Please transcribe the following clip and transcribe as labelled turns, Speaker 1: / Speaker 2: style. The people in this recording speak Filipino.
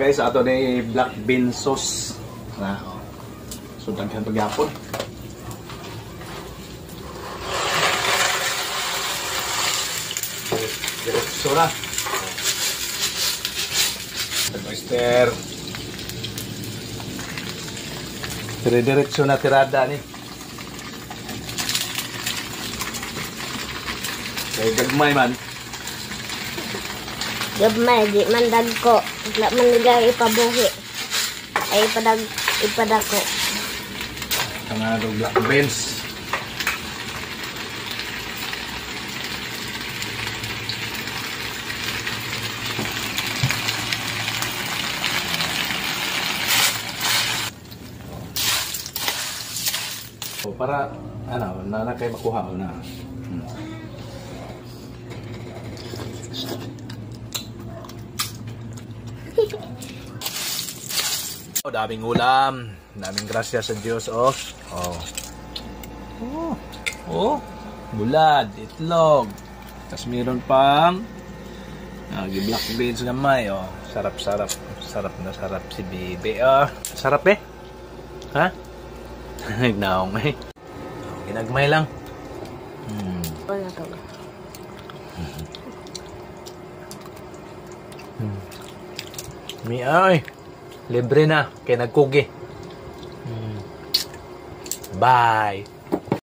Speaker 1: guys, ato ni black bean sauce. Na, oh. So daghan pagyapon. Diretso na. Oyster. Dire-diretso na tirada ni. Kaya gagmay man.
Speaker 2: Gagmay, di man dagko. Wala man nila ipabuhi. Ay ipadako.
Speaker 1: Tanga ng black beans. So para ano, na kay makuha mo na. Oh, daming ulam, daming grasya sa Diyos, oh. Bulad, itlog. Tapos meron pang black beans gamay, oh. Sarap na sarap si Bibi, oh. Sarap eh. Ha? Nagnaong eh. Ginagmay lang.
Speaker 2: Wala to.
Speaker 1: Mi ay. Libre na kay nagkugi. Bye.